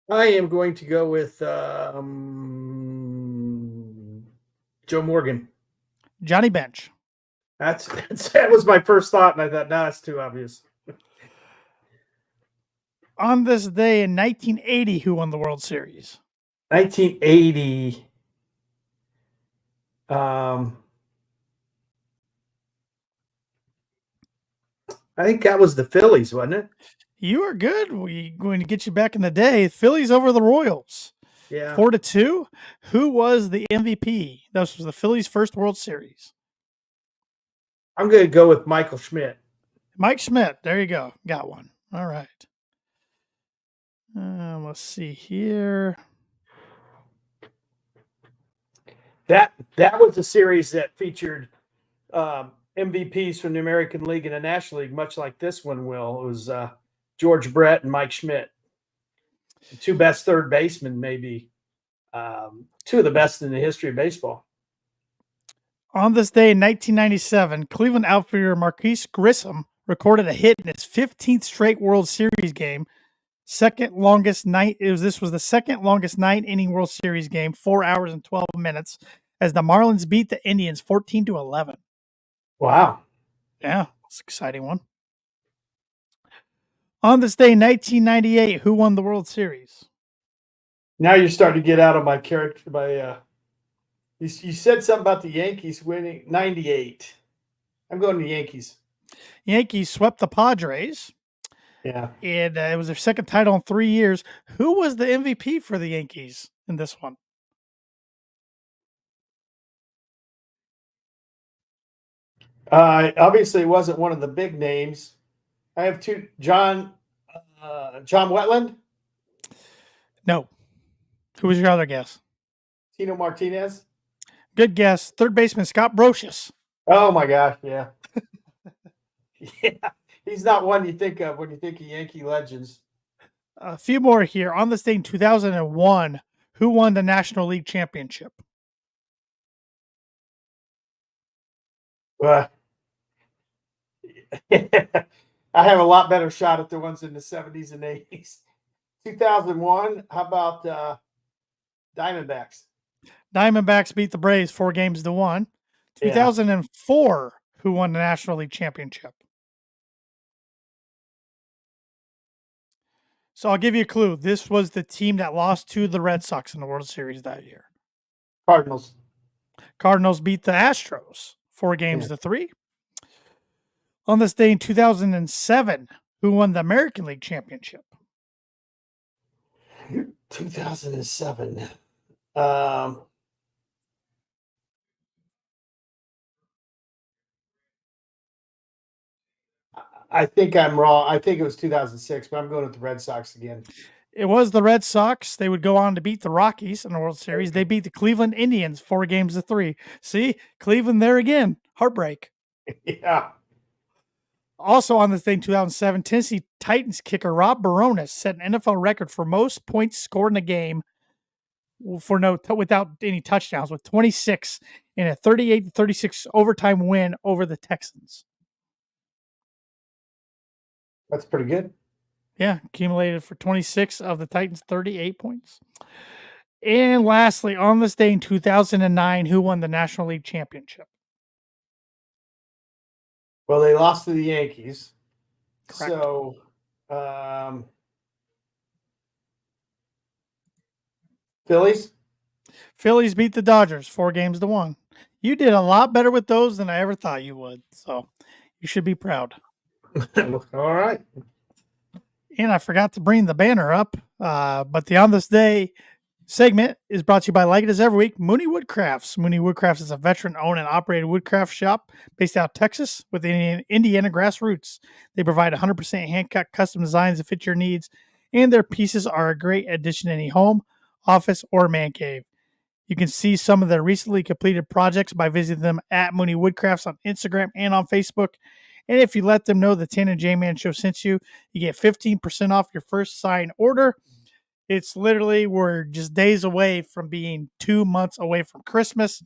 I am going to go with Joe Morgan. Johnny Bench. That was my first thought, and I thought, no, that's too obvious. On this day in 1980, who won the World Series? 1980. Um, I think that was the Phillies, wasn't it? You are good. We're going to get you back in the day. Phillies over the Royals. Yeah. 4-2. Who was the MVP? This was the Phillies' first World Series. I'm going to go with Michael Schmidt. Mike Schmidt. There you go. Got one. All right. Let's see here. That was a series that featured MVPs from the American League and the National League, much like this one will. It was George Brett and Mike Schmidt, the two best third basemen, maybe two of the best in the history of baseball. On this day in 1997, Cleveland outfielder Marquise Grissom recorded a hit in his 15th straight World Series game. Second longest night. This was the second longest 9-inning World Series game, 4 hours and 12 minutes, as the Marlins beat the Indians 14-11. Wow. Yeah, it's an exciting one. On this day, 1998, who won the World Series? Now you're starting to get out of my character. You said something about the Yankees winning 98. I'm going to the Yankees. Yankees swept the Padres. Yeah. And it was their second title in 3 years. Who was the MVP for the Yankees in this one? Obviously, it wasn't one of the big names. I have two. John Wetland. No. Who was your other guess? Tino Martinez. Good guess. Third baseman Scott Brocious. Oh my gosh, yeah. Yeah. He's not one you think of when you think of Yankee legends. A few more here. On this day in 2001, who won the National League Championship? I have a lot better shot at the ones in the 70s and 80s. 2001, how about Diamondbacks? Diamondbacks beat the Braves 4-1. 2004, who won the National League Championship? So I'll give you a clue. This was the team that lost to the Red Sox in the World Series that year. Cardinals. Cardinals beat the Astros 4-3. On this day in 2007, who won the American League Championship? 2007. I think I'm wrong. I think it was 2006, but I'm going with the Red Sox again. It was the Red Sox. They would go on to beat the Rockies in the World Series. They beat the Cleveland Indians 4-3. See, Cleveland there again. Heartbreak. Yeah. Also on this day in 2007, Tennessee Titans kicker Rob Baronis set an NFL record for most points scored in a game without any touchdowns, with 26 in a 38-36 overtime win over the Texans. That's pretty good. Yeah, accumulated for 26 of the Titans' 38 points. And lastly, on this day in 2009, who won the National League Championship? Well, they lost to the Yankees. Correct. So, Phillies? Phillies beat the Dodgers 4-1. You did a lot better with those than I ever thought you would. So you should be proud. All right. And I forgot to bring the banner up. But the On This Day segment is brought to you by, like it is every week, Mooney Woodcrafts. Mooney Woodcrafts is a veteran-owned and operated woodcraft shop based out of Texas with Indiana grassroots. They provide 100% hand-cut custom designs that fit your needs, and their pieces are a great addition to any home, office, or man cave. You can see some of their recently completed projects by visiting them at Mooney Woodcrafts on Instagram and on Facebook. And if you let them know the Tan and J-Man Show sent you, you get 15% off your first signed order. It's literally, we're just days away from being 2 months away from Christmas.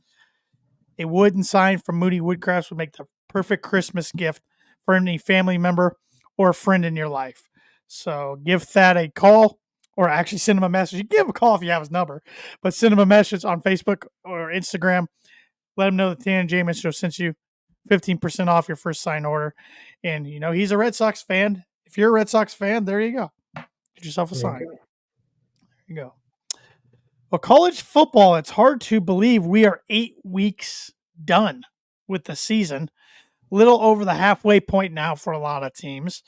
A wooden sign from Mooney Woodcrafts would make the perfect Christmas gift for any family member or a friend in your life. So give Thad a call or actually send him a message. You can give him a call if you have his number, but send him a message on Facebook or Instagram. Let him know that the Dan Jamin Show sent you 15% off your first sign order. And, he's a Red Sox fan. If you're a Red Sox fan, there you go. Get yourself a sign. There you go. Well, college football, it's hard to believe we are 8 weeks done with the season. Little over the halfway point now for a lot of teams.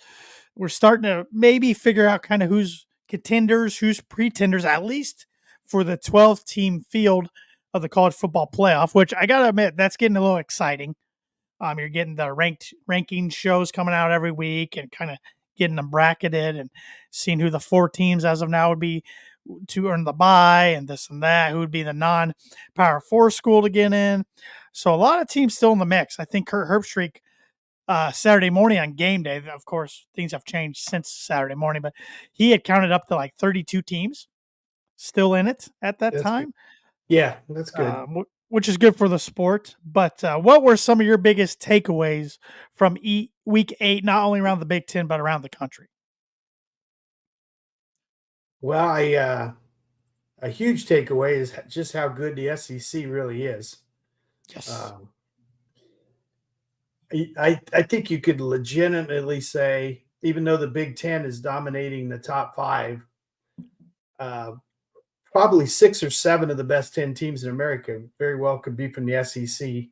We're starting to maybe figure out kind of who's contenders, who's pretenders, at least for the 12-team field of the college football playoff, which I got to admit, that's getting a little exciting. You're getting the ranking shows coming out every week and kind of getting them bracketed and seeing who the 4 teams as of now would be to earn the bye and this and that, who would be the non-Power 4 school to get in. So a lot of teams still in the mix. I think Kurt Herbstreit Saturday morning on game day, of course, things have changed since Saturday morning, but he had counted up to like 32 teams still in it at that time. Good. Yeah, that's good. Which is good for the sport. But what were some of your biggest takeaways from week 8, not only around the Big Ten, but around the country? Well, a huge takeaway is just how good the SEC really is. Yes. I think you could legitimately say, even though the Big Ten is dominating the top 5, probably 6 or 7 of the best 10 teams in America very well could be from the SEC.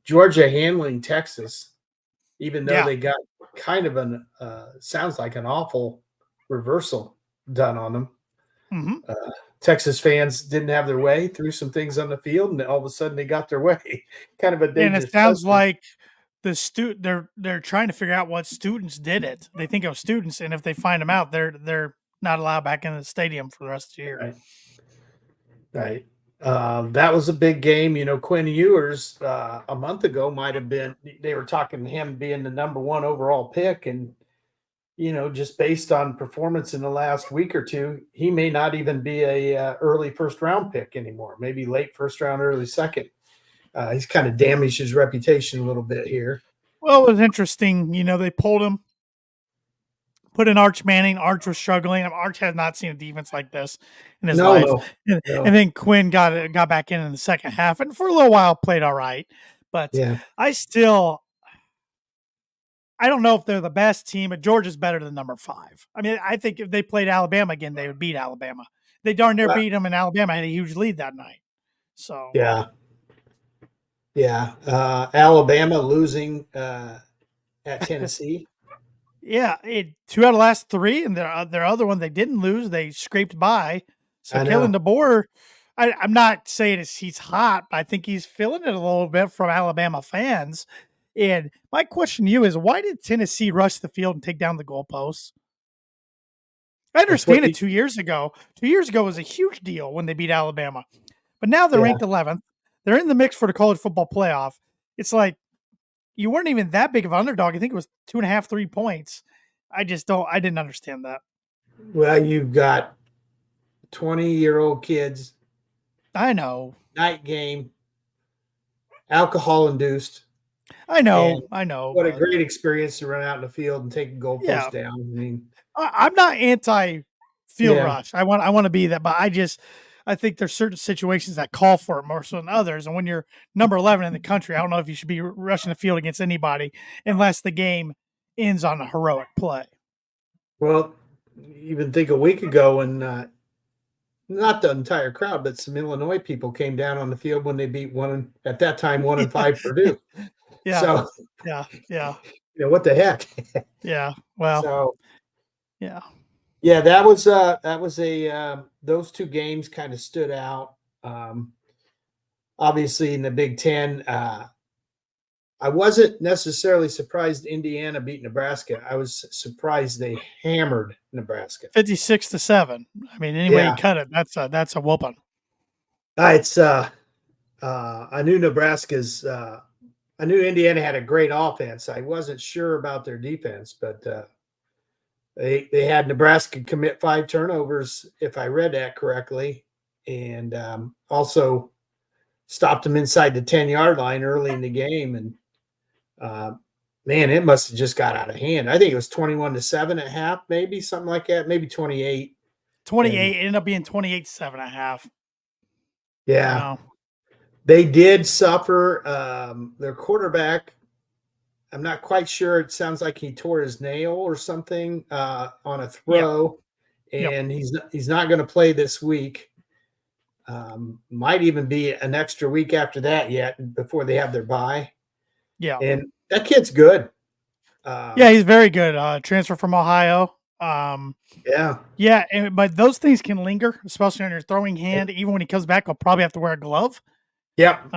Georgia handling Texas, even though they got kind of sounds like an awful reversal done on them. Mm-hmm. Texas fans didn't have their way, threw some things on the field, and all of a sudden they got their way. Kind of a dangerous. And it sounds like they're trying to figure out what students did it. They think it was students, and if they find them out, they're not allowed back in the stadium for the rest of the year. Right. That was a big game. Quinn Ewers a month ago might have been. They were talking to him being the number 1 overall pick, and just based on performance in the last week or two, he may not even be a early first round pick anymore. Maybe late first round, early second. He's kind of damaged his reputation a little bit here. Well, it was interesting. They pulled him, put in Arch Manning. Arch was struggling. Arch has not seen a defense like this in his life. No. And then Quinn got back in the second half, and for a little while played all right. But I don't know if they're the best team, but Georgia's better than number 5. I mean, I think if they played Alabama again, they would beat Alabama. They darn near beat them, and Alabama had a huge lead that night. So Alabama losing at Tennessee. 2 out of the last 3, and their other one they didn't lose. They scraped by. So Kalen DeBoer, I'm not saying he's hot, but I think he's feeling it a little bit from Alabama fans. And my question to you is, why did Tennessee rush the field and take down the goalposts? I understand it 2 years ago. 2 years ago was a huge deal when they beat Alabama. But now they're ranked 11th. They're in the mix for the college football playoff. It's like you weren't even that big of an underdog. I think it was 2.5, 3 points. I didn't understand that. Well, you've got 20-year-old kids. I know. Night game. Alcohol induced. I know. What a great experience to run out in the field and take a goalpost down. I mean, I'm not anti-field rush. I want to be that, but I think there's certain situations that call for it more so than others. And when you're number 11 in the country, I don't know if you should be rushing the field against anybody unless the game ends on a heroic play. Well, even think a week ago when not the entire crowd, but some Illinois people came down on the field when they beat 1-5 Purdue. Yeah. So, yeah. What the heck? Yeah. Well. So, yeah. Yeah, that was those 2 games kind of stood out. Obviously, in the Big Ten, I wasn't necessarily surprised Indiana beat Nebraska. I was surprised they hammered Nebraska, 56-7. I mean, any way you cut it, that's a whooping. I knew Nebraska's. I knew Indiana had a great offense. I wasn't sure about their defense, but they had Nebraska commit 5 turnovers, if I read that correctly, and also stopped them inside the 10-yard line early in the game. And Man, it must have just got out of hand. I think it was 21-7 at half, maybe something like that, maybe 28. 28 ended up being 28.5. Yeah, Wow. they did suffer. Their quarterback, I'm not quite sure. It sounds like he tore his nail or something on a Yep. throw, Yep. and he's not going to play this week. Might even be an extra week after that yet before they have their bye. Yeah. And that kid's good. Yeah, he's very good. Transfer from Ohio. Yeah. Yeah, but those things can linger, especially on your throwing hand. Even when he comes back, he'll probably have to wear a glove. Yep.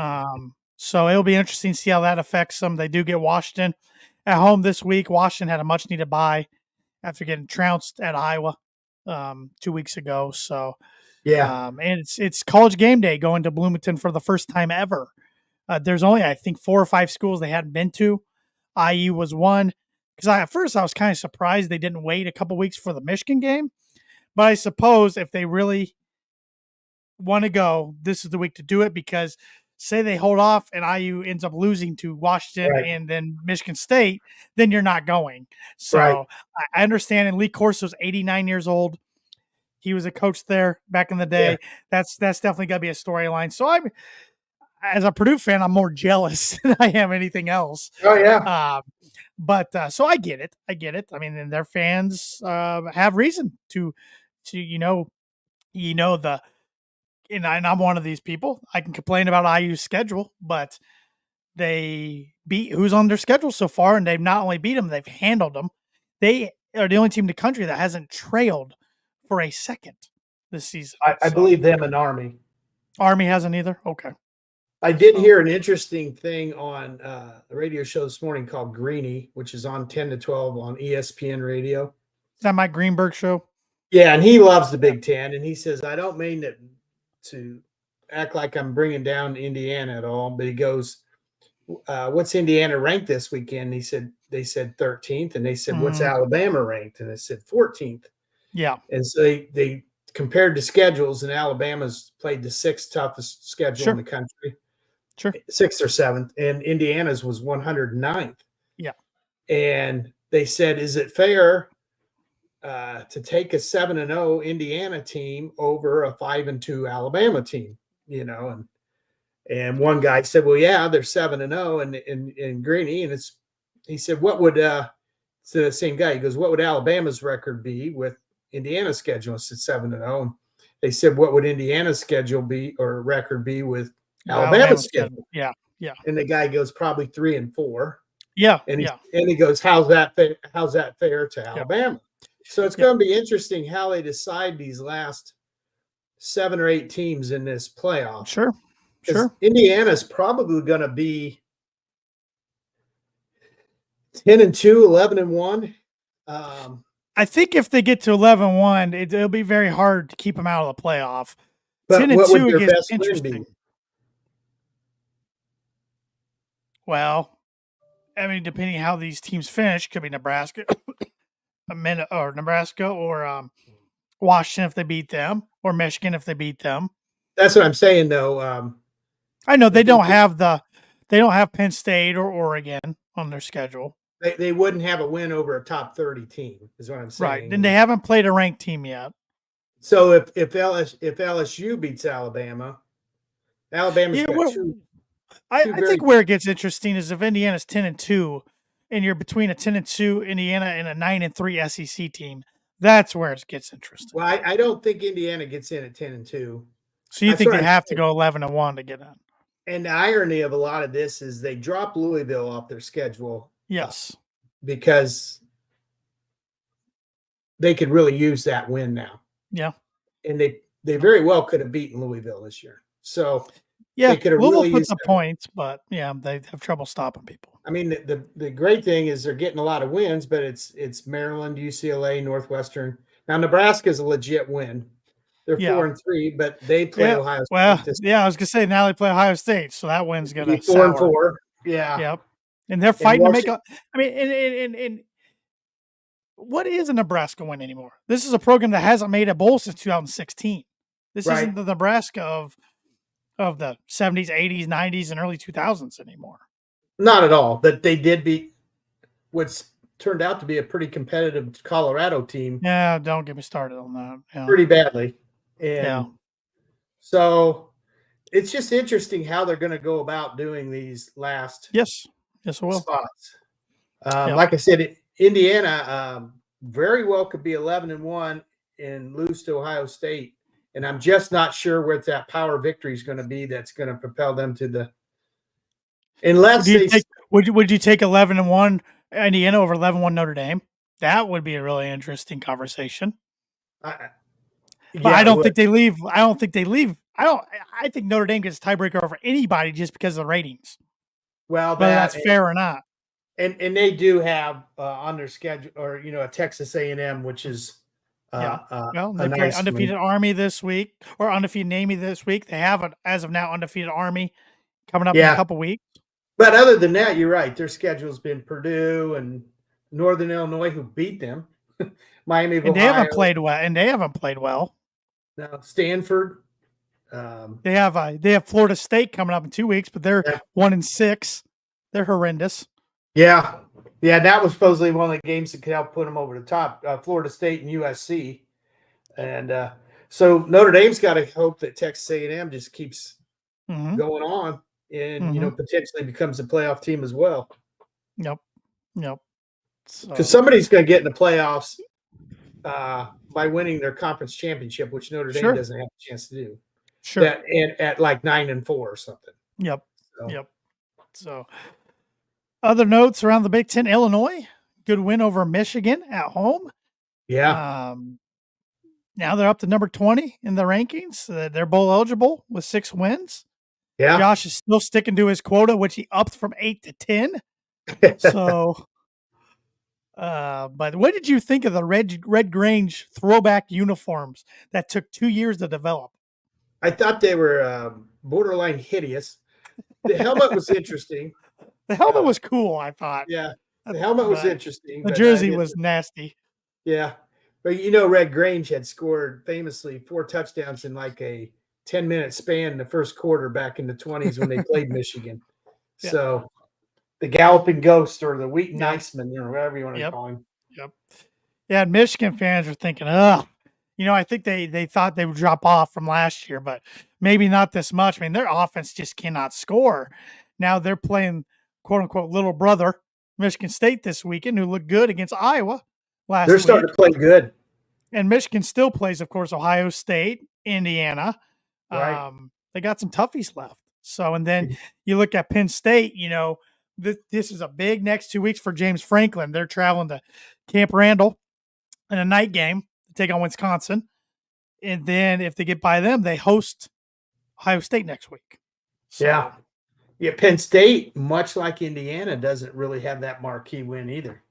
So it'll be interesting to see how that affects them. They do get Washington at home this week. Washington had a much needed bye after getting trounced at Iowa 2 weeks ago. So Yeah. and it's college game day going to Bloomington for the first time ever. There's only I think 4 or 5 schools they hadn't been to. IU was one because at first I was kind of surprised they didn't wait a couple weeks for the Michigan game. But I suppose if they really want to go, this is the week to do it because say they hold off and IU ends up losing to Washington Right. and then Michigan State, then you're not going. Right. So I understand. And Lee Corso's 89 years old. He was a coach there back in the Yeah. day. That's definitely got to be a storyline. So I'm, as a Purdue fan, I'm more jealous than I am anything else. Oh yeah. But so I get it. I get it. I mean, and their fans have reason to the and I'm one of these people. I can complain about IU's schedule, but they beat who's on their schedule so far, and they've not only beat them, they've handled them. They are the only team in the country that hasn't trailed for a second this season. I believe them and Army. Army hasn't either. Okay. I did hear an interesting thing on the radio show this morning called Greeny, which is on 10 to 12 on ESPN radio. Is that Mike Greenberg show? Yeah, and he loves the Big Ten, and he says, I don't mean to act like I'm bringing down Indiana at all, but he goes, what's Indiana ranked this weekend? He said, they said 13th, and they said, what's Alabama ranked? And they said 14th. Yeah. And so they compared the schedules, and Alabama's played the 6th toughest schedule in the country. Sure. 6th or 7th, and Indiana's was 109th. Yeah. And they said, is it fair to take a 7-0 Indiana team over a 5-2 Alabama team? And one guy said, well, yeah, they're 7-0 in Greeny. And he said, what would it's the same guy. He goes, what would Alabama's record be with Indiana's schedule? I said 7-0. And they said, what would Indiana's schedule be or record be with Alabama's schedule? Yeah. Yeah. And the guy goes, probably 3-4. Yeah. And he goes, how's that fair to Alabama? Yeah. So it's going to be interesting how they decide these last 7 or 8 teams in this playoff. Sure. Indiana's probably going to be 10-2, 11-1. I think if they get to 11-1, it'll be very hard to keep them out of the playoff. But 10-2 what would their gets best interesting. win be? Well, I mean, depending how these teams finish, could be Nebraska, Nebraska, or Washington if they beat them, or Michigan if they beat them. That's what I'm saying, though. I know they don't have Penn State or Oregon on their schedule. They wouldn't have a win over a top 30 team, is what I'm saying. Right, and they haven't played a ranked team yet. So if LSU beats Alabama's got two. I think where it gets interesting is if Indiana's 10-2, and you're between a 10-2 Indiana and a 9-3 SEC team. That's where it gets interesting. Well, I don't think Indiana gets in at 10-2. So you think they have to go 11-1 to get in? And the irony of a lot of this is they drop Louisville off their schedule. Yes, because they could really use that win now. Yeah, and they very well could have beaten Louisville this year. So yeah, they could have Louisville really puts used the points, but yeah, they have trouble stopping people. I mean, the great thing is they're getting a lot of wins, but it's Maryland, UCLA, Northwestern. Now Nebraska is a legit win. They're 4-3, but they play Ohio State. Well, I was gonna say now they play Ohio State, so that win's gonna be 4-4. Yeah. Yep. And they're fighting to make a. I mean, and what is a Nebraska win anymore? This is a program that hasn't made a bowl since 2016. This isn't the Nebraska of the 70s, 80s, 90s, and early 2000s anymore. Not at all. But they did beat what's turned out to be a pretty competitive Colorado team Yeah, don't get me started on that. Yeah. pretty badly. Yeah. And so it's just interesting how they're going to go about doing these last Yes. Yes, I will. spots. Yep. Like I said, Indiana very well could be 11-1 and lose to Ohio State. And I'm just not sure what that power victory is going to be that's going to propel them to the unless they would you take 11-1 Indiana over 11-1 Notre Dame? That would be a really interesting conversation. But yeah, I don't think they leave. I don't think they leave. I think Notre Dame gets a tiebreaker over anybody just because of the ratings. well Whether that that's fair or not. and they do have on their schedule or a Texas A&M, which is Yeah. Well, a they play nice undefeated win. Army this week or undefeated Navy this week. They have an as of now undefeated Army coming up in a Yeah, couple weeks. but other than that, you're right. Their schedule's been Purdue and Northern Illinois, who beat them, Miami of And they Ohio, haven't played well. now Stanford. They have Florida State coming up in 2 weeks, but they're Yeah, 1-6. They're horrendous. yeah, yeah. That was supposedly one of the games that could help put them over the top. Florida State and USC, and so Notre Dame's got to hope that Texas A&M just keeps Mm-hmm. going on and Mm-hmm. potentially becomes a playoff team as well. Yep. Because somebody's going to get in the playoffs by winning their conference championship, which Notre Dame doesn't have a chance to do. Sure. That at like 9-4 or something. Yep. So other notes around the Big Ten: Illinois, good win over Michigan at home. Yeah. Now they're up to number 20 in the rankings. They're bowl eligible with 6 wins. Yeah. Josh is still sticking to his quota, which he upped from 8 to 10. So, but what did you think of the Red Grange throwback uniforms that took 2 years to develop? I thought they were borderline hideous. The helmet was interesting. The helmet was cool, I thought. Yeah. The helmet was interesting. The jersey was nasty. Yeah. But Red Grange had scored famously 4 touchdowns in like a 10-minute span in the first quarter back in the 20s when they played Michigan. Yeah. So the Galloping Ghost or the Wheaton Iceman, or whatever you want to call him. Yep. Yeah, Michigan fans are thinking, I think they thought they would drop off from last year, but maybe not this much. I mean, their offense just cannot score. Now they're playing quote unquote little brother Michigan State this weekend, who looked good against Iowa last week. They're starting to play good. And Michigan still plays, of course, Ohio State, Indiana. Right. They got some toughies left. So, and then you look at Penn State, this is a big next 2 weeks for James Franklin. They're traveling to Camp Randall in a night game to take on Wisconsin. And then if they get by them, they host Ohio State next week. So, yeah. Penn State, much like Indiana, doesn't really have that marquee win either.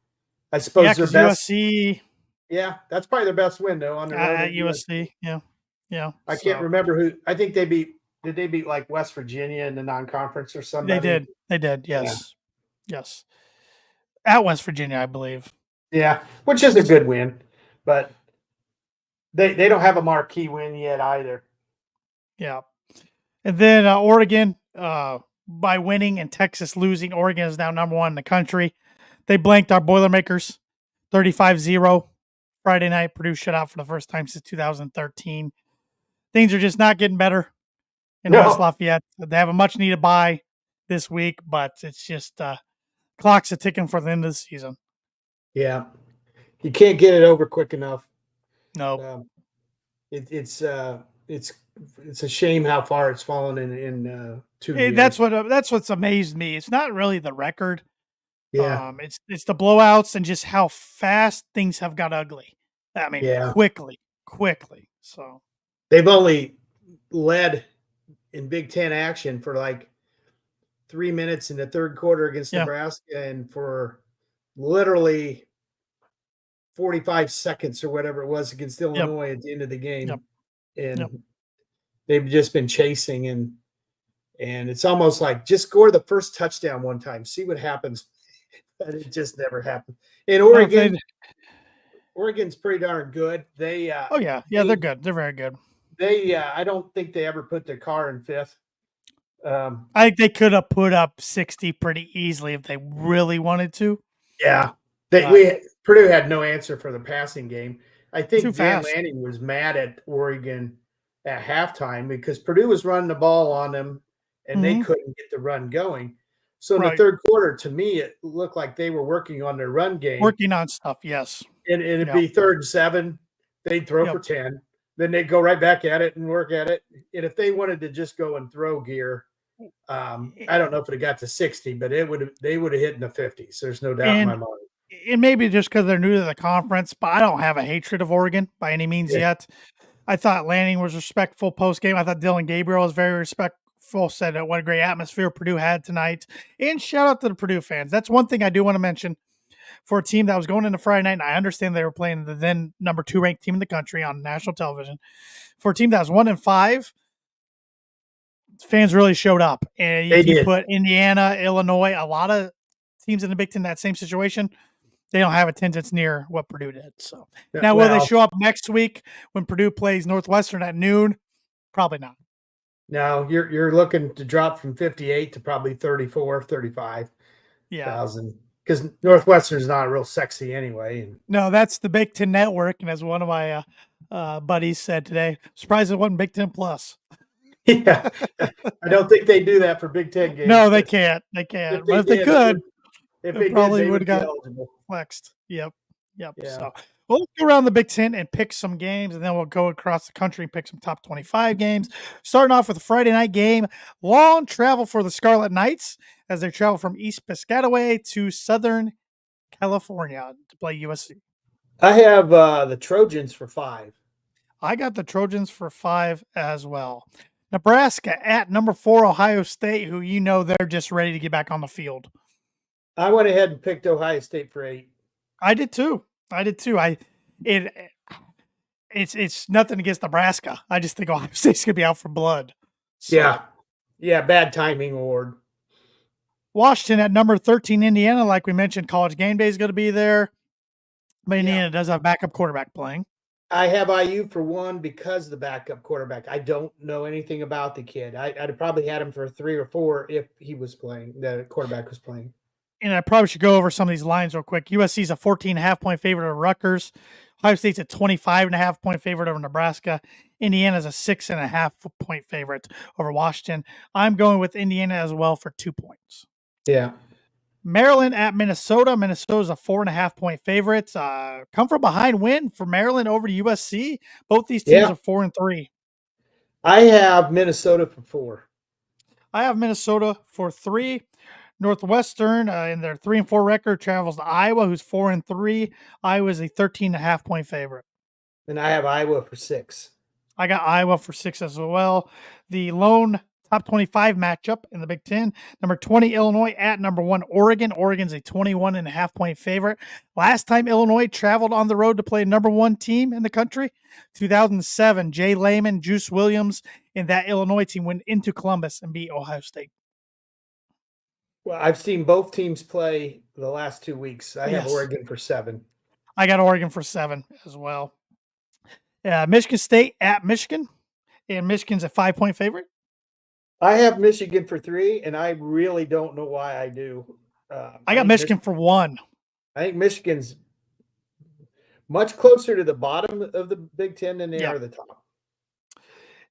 I suppose their best. USC. Yeah, that's probably their best win though on the road at USC. Yeah. I can't remember who. I think they beat. Did they beat like West Virginia in the non-conference or something? They did. Yes. Yes. At West Virginia, I believe. Yeah, which is a good win, but they don't have a marquee win yet either. Yeah. And then Oregon, by winning and Texas losing, Oregon is now number 1 in the country. They blanked our Boilermakers 35-0 Friday night. Purdue shut out for the first time since 2013. Things are just not getting better in West Lafayette. They have a much needed bye this week, but it's just clock's a ticking for the end of the season. Yeah. You can't get it over quick enough. No. It's a shame how far it's fallen in 2 years. That's what's amazed me. It's not really the record. Yeah. It's the blowouts and just how fast things have got ugly. I mean, quickly. So they've only led in Big Ten action for like 3 minutes in the third quarter against Nebraska, and for literally 45 seconds or whatever it was against Illinois at the end of the game. And they've just been chasing, and it's almost like just score the first touchdown one time, see what happens. But it just never happened. In Oregon, Oregon's pretty darn good. They they're good. They're very good. They I don't think they ever put their car in 5th. I think they could have put up 60 pretty easily if they really wanted to. Yeah. Purdue had no answer for the passing game. I Too think Dan fast. Lanning was mad at Oregon at halftime because Purdue was running the ball on them and they Mhm. couldn't get the run going. So in the Right. third quarter, to me, it looked like they were working on their run game. Working on stuff. Yes. And it'd Yep. be 3rd and 7. They'd throw Yep. for 10. Then they'd go right back at it and work at it. And if they wanted to just go and throw gear, I don't know if it got to 60, but they would have hit in the 50s. There's no doubt in my And mind. it may be just because they're new to the conference, but I don't have a hatred of Oregon by any means Yeah. yet. I thought Lanning was respectful post game. I thought Dylan Gabriel was very respectful, said what a great atmosphere Purdue had tonight. And shout out to the Purdue fans. That's one thing I do want to mention for a team that was going into Friday night. And I understand they were playing the then number 2 ranked team in the country on national television. For a team that was 1-5, fans really showed up. And They if you did. put Indiana, Illinois, a lot of teams in the Big Ten in that same situation, they don't have attendance near what Purdue did. So now, will they show up next week when Purdue plays Northwestern at noon? Probably not. No, you're looking to drop from 58 to probably 34, 35,000. Yeah. Because Northwestern's not real sexy anyway. And No, that's the Big Ten Network. And as one of my buddies said today, surprised it wasn't Big Ten Plus. yeah, I don't think they do that for Big Ten games. No, they can't. They can't. But if they could, it probably would have got flexed. Yep. Yeah. So we'll go around the Big Ten and pick some games, and then we'll go across the country and pick some top 25 games. Starting off with a Friday night game, long travel for the Scarlet Knights as they travel from East Piscataway to Southern California to play USC. I have the Trojans for 5. I got the Trojans for 5 as well. Nebraska at number 4 Ohio State, who they're just ready to get back on the field. I went ahead and picked Ohio State for 8. I did too. It's nothing against Nebraska. I just think Ohio State's gonna be out for blood. So. Yeah, bad timing award. Washington at number 13, Indiana, like we mentioned, College Game Day is going to be there. But Indiana does have backup quarterback playing. I have IU for 1 because of the backup quarterback. I don't know anything about the kid. I'd probably had him for 3 or 4 if he was playing, the quarterback was playing. And I probably should go over some of these lines real quick. USC's a 14.5 point favorite of Rutgers. Ohio State's a 25.5 point favorite over Nebraska. Indiana's a 6.5 point favorite over Washington. I'm going with Indiana as well for 2 points. Yeah. Maryland at Minnesota. Minnesota's a 4.5 point favorite. Come from behind win for Maryland over to USC. Both these teams are 4-3. I have Minnesota for 4. I have Minnesota for 3. Northwestern in their 3-4 record travels to Iowa, who's 4-3. Iowa's a 13.5 point favorite. And I have Iowa for 6. I got Iowa for 6 as well. The lone top 25 matchup in the Big Ten. Number 20, Illinois at number 1, Oregon. Oregon's a 21.5 point favorite. Last time Illinois traveled on the road to play number 1 team in the country, 2007. Jay Lehman, Juice Williams, and that Illinois team went into Columbus and beat Ohio State. Well, I've seen both teams play the last 2 weeks. I have Oregon for 7. I got Oregon for 7 as well. Michigan State at Michigan, and Michigan's a 5 point favorite. I have Michigan for 3, and I really don't know why I do. I got Michigan for 1. I think Michigan's much closer to the bottom of the Big Ten than they are the top.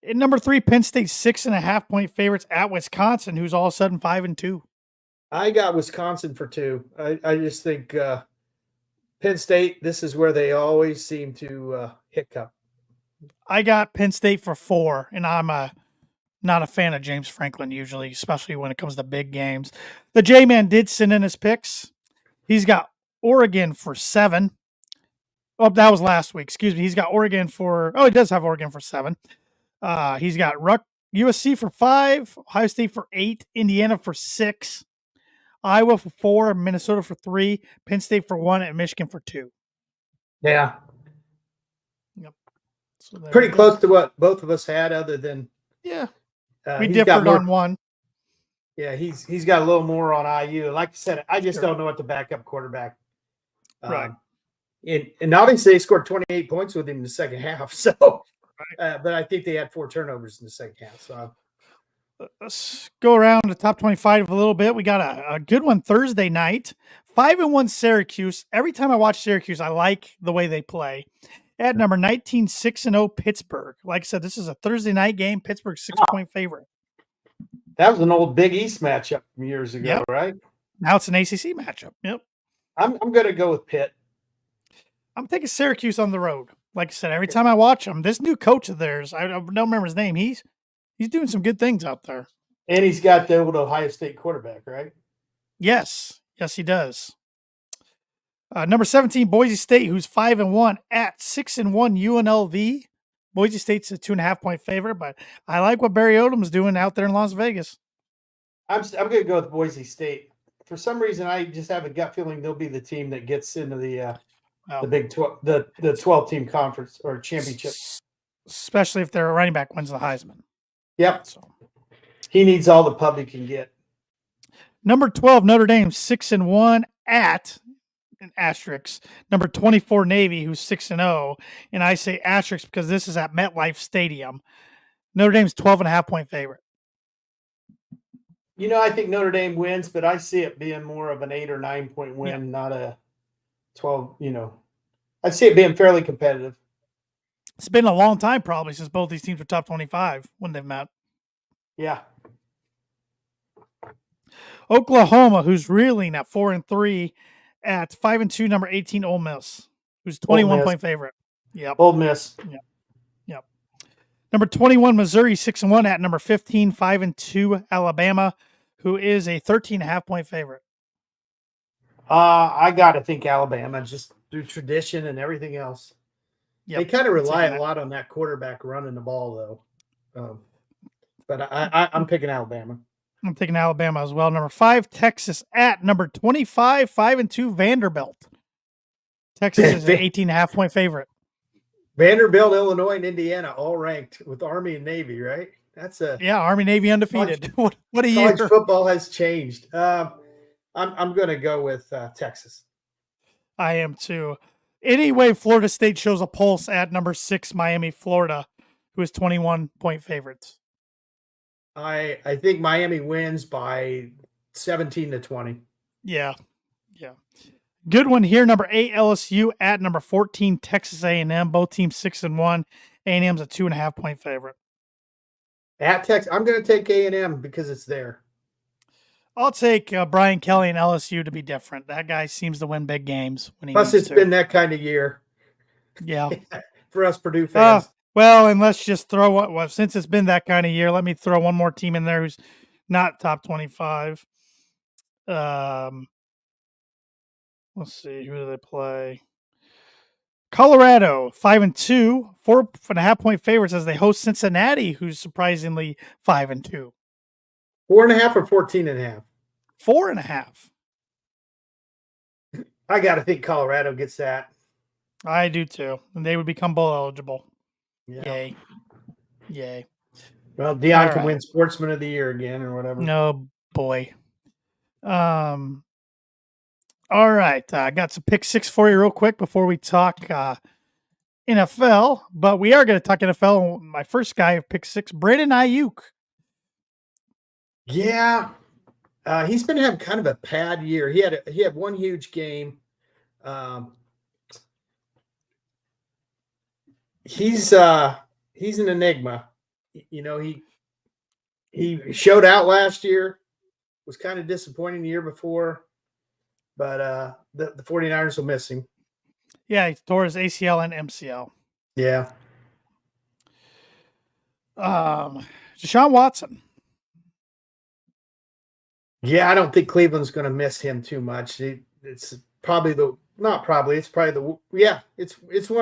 At number 3, Penn State 6.5 point favorites at Wisconsin, who's all of a sudden 5-2. I got Wisconsin for 2. I just think Penn State, this is where they always seem to hiccup. I got Penn State for 4, and I'm not a fan of James Franklin usually, especially when it comes to big games. The J-Man did send in his picks. He's got Oregon for 7. Oh, that was last week. Excuse me. He's got Oregon for – he does have Oregon for 7. He's got USC for 5, Ohio State for 8, Indiana for 6, Iowa for 4, Minnesota for 3, Penn State for 1, and Michigan for 2. Yeah. Yep. So pretty close to what both of us had, other than we differed on one. Yeah, he's got a little more on IU. Like I said, I just don't know what the backup quarterback. Right. And obviously they scored 28 points with him in the second half. So, but I think they had 4 turnovers in the second half. So let's go around the top 25 a little bit. We got a good one Thursday night. 5-1 Syracuse. Every time I watch Syracuse, I like the way they play. At number 19, 6-0 Pittsburgh. Like I said, this is a Thursday night game. Pittsburgh 6-point favorite. That was an old Big East matchup from years ago, Yep. right? Now it's an ACC matchup. Yep. I'm going to go with Pitt. I'm taking Syracuse on the road. Like I said, every time I watch them, this new coach of theirs, I don't remember his name. He's doing some good things out there. And he's got the old Ohio State quarterback, right? Yes, he does. Number 17, Boise State, who's 5-1 at 6-1 UNLV. Boise State's a 2.5-point favorite, but I like what Barry Odom's doing out there in Las Vegas. I'm going to go with Boise State. For some reason, I just have a gut feeling they'll be the team that gets into the Big 12, the 12-team conference or championship. Especially if their running back wins the Heisman. Yep. So he needs all the pub he can get. Number 12, Notre Dame, 6-1 at an asterisk. Number 24, Navy, who's 6-0. And I say asterisk because this is at MetLife Stadium. Notre Dame's 12.5-point favorite. I think Notre Dame wins, but I see it being more of an 8 or 9 point win, not a 12. I see it being fairly competitive. It's been a long time probably since both these teams were top 25 when they've met. Yeah. Oklahoma, who's reeling at 4-3 at 5-2, number 18, Ole Miss, who's 21-point favorite. Yep. Ole Miss. Yep. Number 21, Missouri, 6-1 at number 15, 5-2, Alabama, who is a 13.5-point favorite. I got to think Alabama, just through tradition and everything else. Yep. They kind of rely a lot on that quarterback running the ball, though. But I'm picking Alabama. I'm taking Alabama as well. Number 5, Texas at number 25, 5-2, Vanderbilt. Texas is an 18.5-point favorite. Vanderbilt, Illinois, and Indiana all ranked with Army and Navy, right? That's Army, Navy undefeated. What a year! College football has changed. I'm going to go with Texas. I am too. Anyway, Florida State shows a pulse at number 6, Miami, Florida, who is 21-point favorites. I think Miami wins by 17-20. Yeah. Good one here. Number 8, LSU at number 14, Texas A&M. Both teams 6-1. A&M's a 2.5-point favorite. At Texas, I'm going to take A&M because it's there. I'll take Brian Kelly and LSU to be different. That guy seems to win big games when he Plus, it's been that kind of year. Yeah. For us Purdue fans. Well, and let's just throw since it's been that kind of year, let me throw one more team in there who's not top 25. Let's see, who do they play? Colorado, 5-2, 4.5-point favorites as they host Cincinnati, who's surprisingly 5-2. 4.5 or 14.5? 4.5. I got to think Colorado gets that. I do too, and they would become bowl eligible. Yeah. Yay. Well, Deion can win Sportsman of the Year again or whatever. No, boy. All right. I got some pick six for you real quick before we talk NFL, but we are going to talk NFL. My first guy of pick six, Brandon Ayuk. Yeah. He's been having kind of a bad year. He had one huge game. He's an enigma. He showed out last year, was kind of disappointing the year before, but the 49ers will miss him. Yeah, he tore his ACL and MCL. Yeah. Deshaun Watson. Yeah, I don't think Cleveland's going to miss him too much. It's probably it's one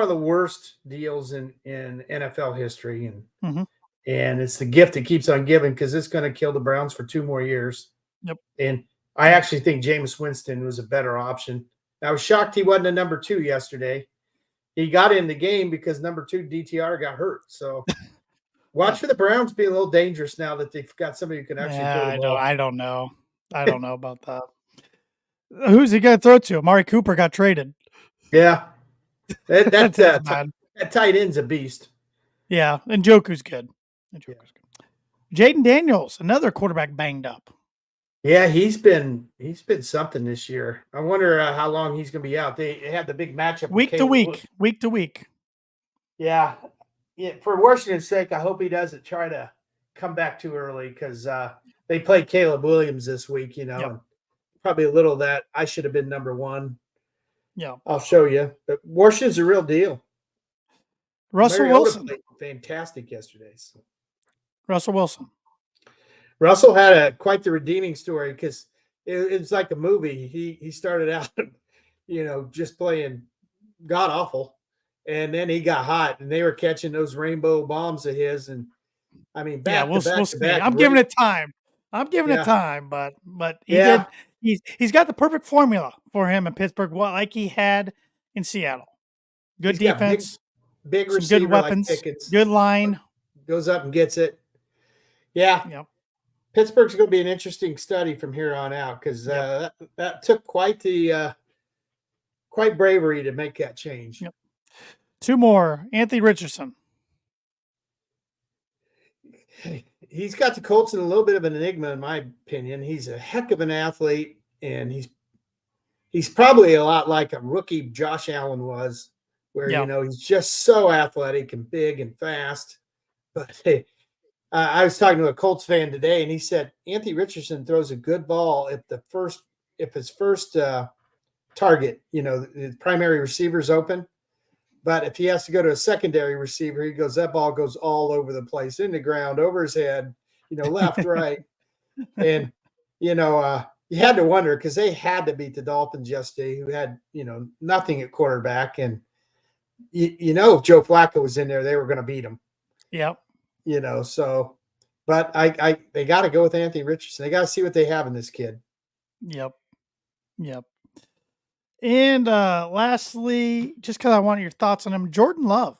of the worst deals in NFL history, and it's the gift that keeps on giving because it's going to kill the Browns for 2 more years. Yep. And I actually think Jameis Winston was a better option. I was shocked he wasn't a number 2 yesterday. He got in the game because number 2 DTR got hurt. So watch for the Browns being a little dangerous now that they've got somebody who can actually throw the ball. I don't know. I don't know about that. Who's he going to throw to? Amari Cooper got traded. Yeah. That tight end's a beast. Yeah, and Njoku's good. Jaden Daniels, another quarterback banged up. Yeah, he's been something this year. I wonder how long he's going to be out. They had the big matchup with Week to Caleb. week, week to week. Yeah, yeah. For Washington's sake, I hope he doesn't try to come back too early because they play Caleb Williams this week. Yep. And probably a little of that I should have been number one. Yeah. I'll show you. But Washington's a real deal. Russell Mariota Wilson. played fantastic yesterday. So. Russell Wilson. Russell had quite the redeeming story because it's like a movie. He started out, just playing god awful, and then he got hot, and they were catching those rainbow bombs of his, and I mean Yeah, back we'll to back to see. back. I'm giving it time. I'm giving it Yeah, time, but he yeah. did. He's got the perfect formula for him in Pittsburgh, like he had in Seattle. Good He's got defense, big some good receiver like weapons, Pickens. good line. Goes up and gets it. Yeah. Yep. Pittsburgh's going to be an interesting study from here on out because that took quite bravery to make that change. Yep. Two more. Anthony Richardson. He's got the Colts in a little bit of an enigma, in my opinion. He's a heck of an athlete, and he's probably a lot like a rookie Josh Allen was, where he's just so athletic and big and fast. But hey, I was talking to a Colts fan today, and he said Anthony Richardson throws a good ball if his first target, the primary receiver's open. But if he has to go to a secondary receiver, he goes, that ball goes all over the place, in the ground, over his head, left, right. And, you had to wonder because they had to beat the Dolphins yesterday, who had, nothing at quarterback. And, if Joe Flacco was in there, they were going to beat him. Yep. So, but they got to go with Anthony Richardson. They got to see what they have in this kid. Yep. And lastly, just because I want your thoughts on him, Jordan Love.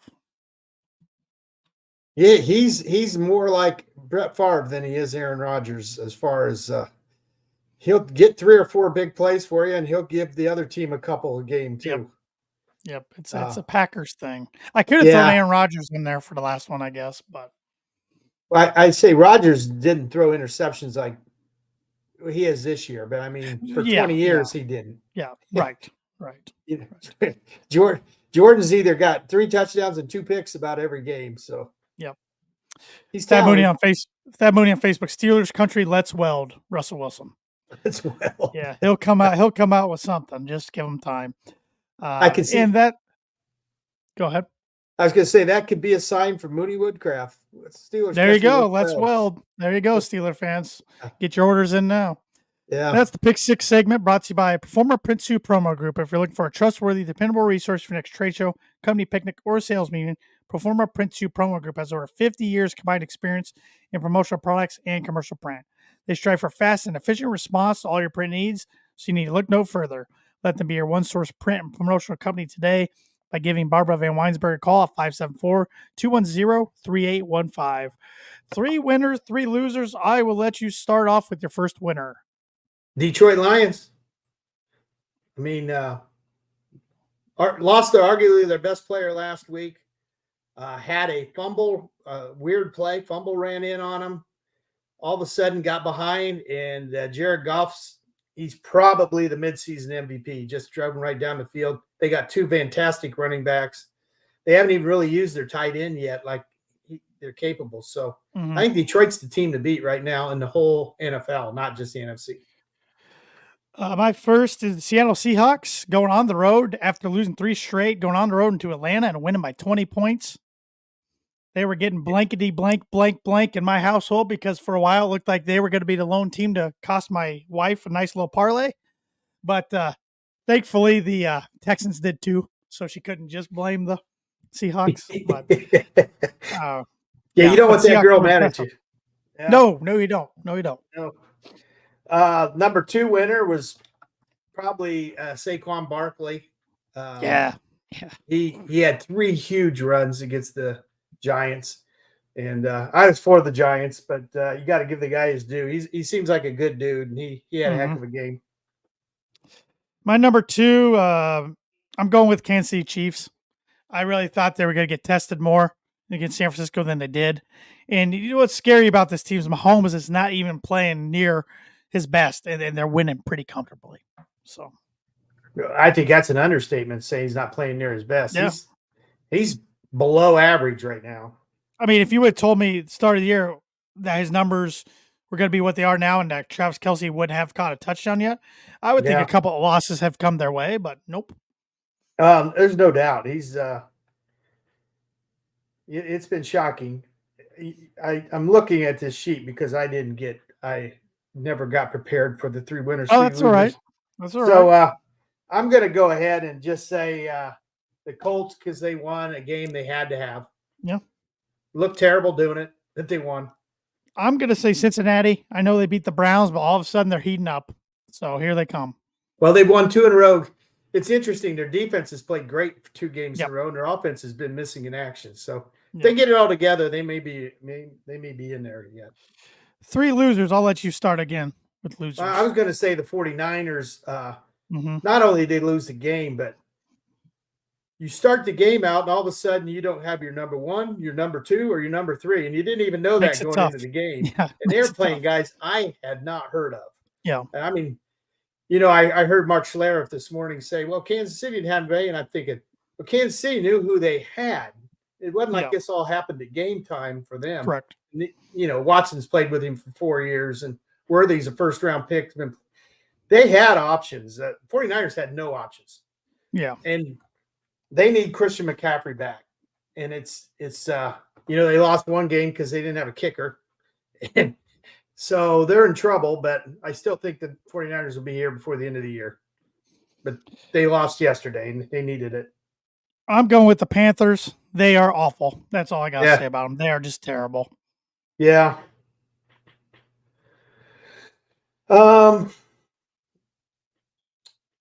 Yeah, he's more like Brett Favre than he is Aaron Rodgers as far as he'll get 3 or 4 big plays for you, and he'll give the other team a couple a game too. Yep. It's a Packers thing. I could have thrown Aaron Rodgers in there for the last one, I guess, but I say Rodgers didn't throw interceptions like he is this year, but I mean, for 20 years he didn't. Yeah, right. Jordan's either got 3 touchdowns and 2 picks about every game. So he's Thad Mooney on Facebook. Steelers country, let's weld. Russell Wilson. Let's weld. Yeah, he'll come out. He'll come out with something. Just give him time. I can see that. Go ahead. I was going to say that could be a sign for Mooney Woodcraft. Steelers. There you go. Let's weld. There you go, Steeler fans. Get your orders in now. Yeah. That's the Pick Six segment brought to you by Performer Print Suit Promo Group. If you're looking for a trustworthy, dependable resource for your next trade show, company picnic, or sales meeting, Performer Print Suit Promo Group has over 50 years combined experience in promotional products and commercial print. They strive for fast and efficient response to all your print needs, so you need to look no further. Let them be your one-source print and promotional company today by giving Barbara Van Weinsberg a call at 574-210-3815. 3 winners, 3 losers. I will let you start off with your first winner. Detroit Lions. I mean, lost arguably their best player last week. Had a fumble, weird play. Fumble ran in on him. All of a sudden got behind, and Jared Goff's, he's probably the midseason MVP. Just drove him right down the field. They got 2 fantastic running backs. They haven't even really used their tight end yet, like they're capable. So I think Detroit's the team to beat right now in the whole NFL, not just the NFC. My first is the Seattle Seahawks going on the road after losing 3 straight, going on the road into Atlanta and winning by 20 points. They were getting blankety blank in my household because for a while it looked like they were going to be the lone team to cost my wife a nice little parlay. But thankfully the Texans did too, so she couldn't just blame the Seahawks. But you don't want that girl mad at you. Yeah. No, you don't. No. Number 2 winner was probably Saquon Barkley. He had 3 huge runs against the Giants, and I was for the Giants, but you got to give the guy his due. He seems like a good dude, and he had a heck of a game. My number 2, I'm going with Kansas City Chiefs. I really thought they were going to get tested more against San Francisco than they did. And you know what's scary about this team is Mahomes is not even playing near his best, and they're winning pretty comfortably. So I think that's an understatement saying he's not playing near his best. yeah, He's below average right now. I mean, if you would have told me at the start of the year that his numbers were going to be what they are now, and that Travis Kelce wouldn't have caught a touchdown yet, I would think a Yeah. couple of losses have come their way, but nope. There's no doubt. It's been shocking. I'm looking at this sheet because I never got prepared for the 3 winners, Oh, 3 that's all right. losers. That's all So right. I'm going to go ahead and just say the Colts, because they won a game they had to have. Yeah. Looked terrible doing it, but they won. I'm going to say Cincinnati. I know they beat the Browns, but all of a sudden they're heating up. So here they come. Well, they've won 2 in a row. It's interesting. Their defense has played great for 2 games in a row, and their offense has been missing in action. So if they get it all together, they may be in there yet. 3 losers. I'll let you start again with losers. I was going to say the 49ers, Mm-hmm. not only did they lose the game, but you start the game out and all of a sudden you don't have your number 1, your number 2, or your number 3, and you didn't even know Makes that it going tough. into the game. Yeah, and they're makes it playing tough. guys I had not heard of. Yeah. I mean, I heard Mark Schlereth this morning say, well, Kansas City didn't have Bay, and I'm thinking, well, Kansas City knew who they had. It wasn't like this all happened at game time for them. Correct. Watson's played with him for 4 years, and Worthy's a first-round pick. They had options. 49ers had no options. Yeah. And they need Christian McCaffrey back. And it's they lost 1 game because they didn't have a kicker. And so they're in trouble, but I still think the 49ers will be here before the end of the year. But they lost yesterday, and they needed it. I'm going with the Panthers. They are awful. That's all I got to say about them. They are just terrible. Yeah.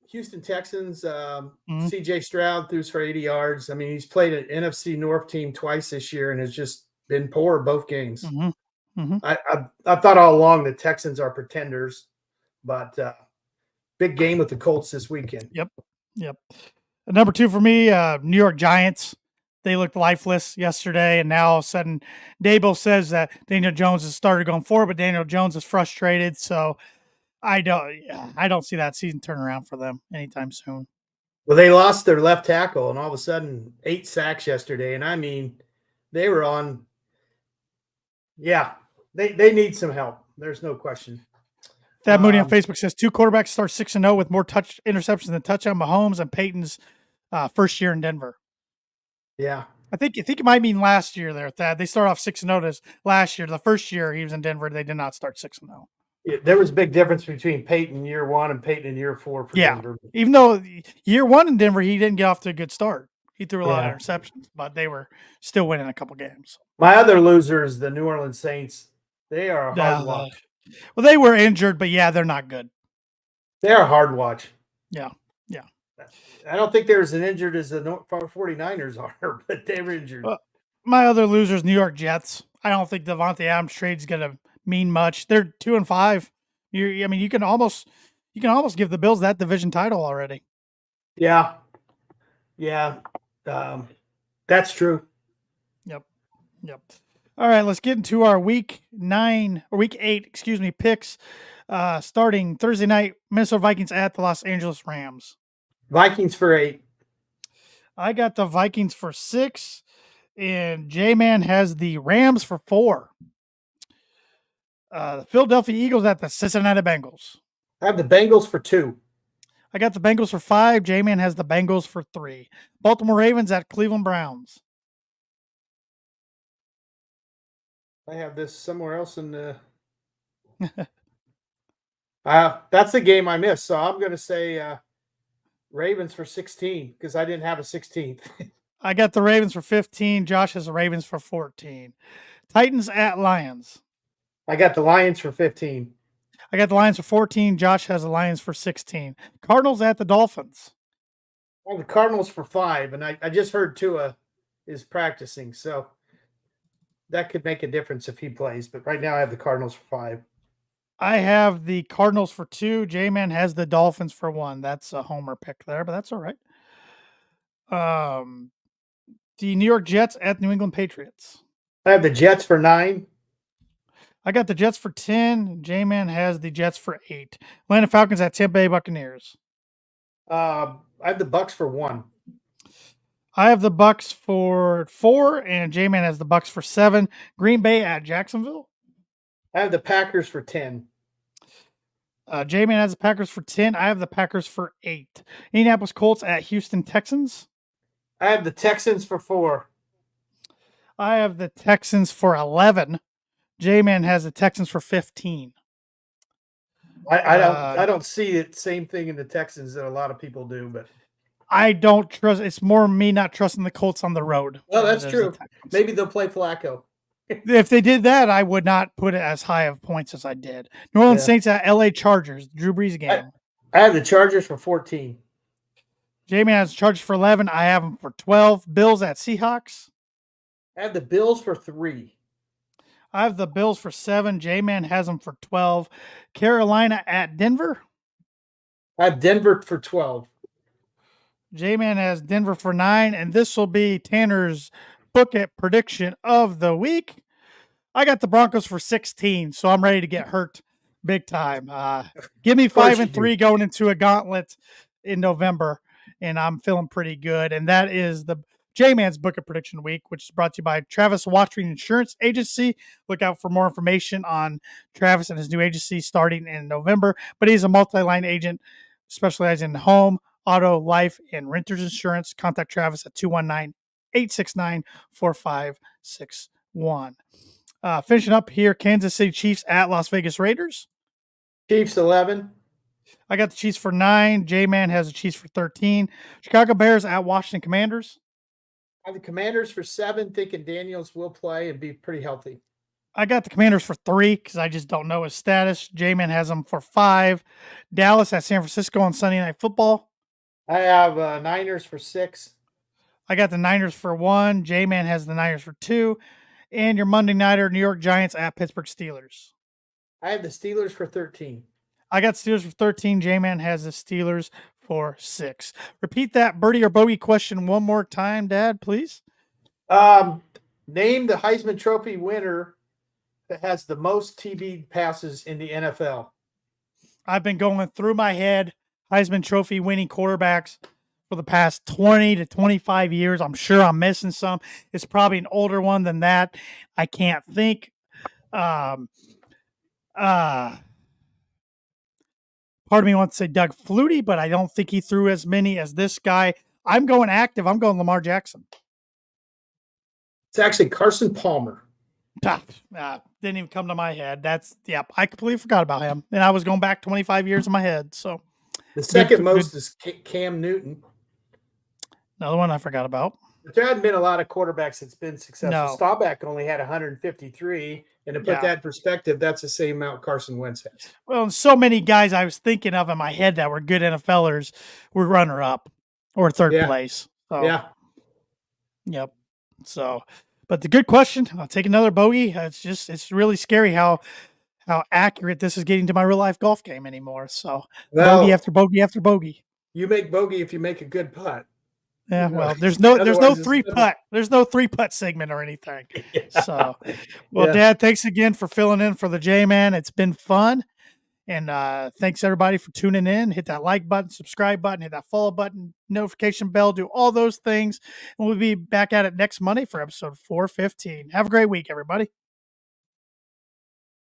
Houston Texans, CJ Stroud threw for 80 yards. I mean, he's played an NFC North team twice this year and has just been poor both games. Mm-hmm. Mm-hmm. I thought all along the Texans are pretenders, but big game with the Colts this weekend. Yep. Number 2 for me, New York Giants. They looked lifeless yesterday, and now all of a sudden Dable says that Daniel Jones has started going forward, but Daniel Jones is frustrated. So I don't see that season turn around for them anytime soon. Well, they lost their left tackle, and all of a sudden 8 sacks yesterday. And I mean, they were on. Yeah, they need some help. There's no question. Thad Mooney on Facebook says 2 quarterbacks start 6-0 with more touch interceptions than touchdown. Mahomes and Peyton's first year in Denver. Yeah, I think it might mean last year there, Thad. They start off 6-0 this last year. The first year he was in Denver, they did not start 6-0. Yeah, there was a big difference between Peyton year 1 and Peyton in year 4 for Denver. Even though year 1 in Denver, he didn't get off to a good start. He threw a lot of interceptions, but they were still winning a couple games. My other loser is the New Orleans Saints. They are a hard watch. Well, they were injured, but yeah, they're not good. They are a hard watch. Yeah. I don't think they're as injured as the 49ers are, but they were injured. My other loser is New York Jets. I don't think Devontae Adams trade's going to mean much. They're 2-5. You can almost give the Bills that division title already. Yeah. That's true. Yep. All right, let's get into our week 8, picks. Starting Thursday night, Minnesota Vikings at the Los Angeles Rams. Vikings for 8. I got the Vikings for 6, and J-Man has the Rams for 4. The Philadelphia Eagles at the Cincinnati Bengals. I have the Bengals for 2. I got the Bengals for 5. J-Man has the Bengals for 3. Baltimore Ravens at Cleveland Browns. I have this somewhere else in the. That's the game I missed, so I'm going to say Ravens for 16 because I didn't have a 16th. I got the Ravens for 15. Josh has the Ravens for 14. Titans at Lions. I got the Lions for 15. I got the Lions for 14. Josh has the Lions for 16. Cardinals at the Dolphins. Well, the Cardinals for 5, and I just heard Tua is practicing, so that could make a difference if he plays. But right now I have the Cardinals for 5. I have the Cardinals for 2. J-Man has the Dolphins for 1. That's a homer pick there, but that's all right. The New York Jets at New England Patriots. I have the Jets for 9. I got the Jets for 10. J-Man has the Jets for 8. Atlanta Falcons at Tampa Bay Buccaneers. I have the Bucks for 1. I have the Bucks for 4, and J-Man has the Bucks for 7. Green Bay at Jacksonville. I have the Packers for 10. J-Man has the Packers for 10. I have the Packers for 8. Indianapolis Colts at Houston Texans. I have the Texans for 4. I have the Texans for 11. J-Man has the Texans for 15. I don't see it same thing in the Texans that a lot of people do, but I don't trust. It's more me not trusting the Colts on the road. well, that's true. Maybe they'll play Flacco. If they did that, I would not put it as high of points as I did. New Orleans Saints at LA Chargers, Drew Brees game. I have the Chargers for 14. J-Man has Chargers for 11. I have them for 12. Bills at Seahawks. I have the Bills for 3. I have the Bills for 7. J-Man has them for 12. Carolina at Denver. I have Denver for 12. J-Man has Denver for 9. And this will be Tanner's book it prediction of the week. I got the Broncos for 16, so I'm ready to get hurt big time. Give me 5-3 going into a gauntlet in November, and I'm feeling pretty good. And that is the J-Man's Book of Prediction Week, which is brought to you by Travis Watching Insurance Agency. Look out for more information on Travis and his new agency starting in November. But he's a multi-line agent specializing in home, auto, life, and renters insurance. Contact Travis at 219-869-4561. Finishing up here, Kansas City Chiefs at Las Vegas Raiders. Chiefs 11. I got the Chiefs for 9. J-Man has the Chiefs for 13. Chicago Bears at Washington Commanders. I have the Commanders for 7, thinking Daniels will play and be pretty healthy. I got the Commanders for 3 because I just don't know his status. J-Man has them for 5. Dallas at San Francisco on Sunday Night Football. I have Niners for 6. I got the Niners for 1. J-Man has the Niners for 2. And your Monday Nighter, New York Giants at Pittsburgh Steelers. I have the Steelers for 13. I got Steelers for 13. J-Man has the Steelers for 6. Repeat that birdie or bogey question one more time, Dad, please. Name the Heisman Trophy winner that has the most TD passes in the NFL. I've been going through my head Heisman Trophy winning quarterbacks for the past 20 to 25 years. I'm sure I'm missing some. It's probably an older one than that. I can't think. Part of me wants to say Doug Flutie, but I don't think he threw as many as this guy. I'm going active. I'm going Lamar Jackson. It's actually Carson Palmer. Didn't even come to my head. I completely forgot about him. And I was going back 25 years in my head. So the second most is Cam Newton. Another one I forgot about. But there hadn't been a lot of quarterbacks that's been successful. No. Staubach only had 153. And to put that in perspective, that's the same amount Carson Wentz has. Well, so many guys I was thinking of in my head that were good NFLers were runner-up or third place. So, Yep. So, but the good question, I'll take another bogey. It's really scary how accurate this is getting to my real-life golf game anymore. So, bogey after bogey after bogey. You make bogey if you make a good putt. Yeah, well, there's no 3-putt. There's no 3-putt segment or anything. Yeah. So, Dad, thanks again for filling in for the J-Man. It's been fun. And thanks everybody for tuning in. Hit that like button, subscribe button, hit that follow button, notification bell, do all those things. And we'll be back at it next Monday for episode 415. Have a great week, everybody.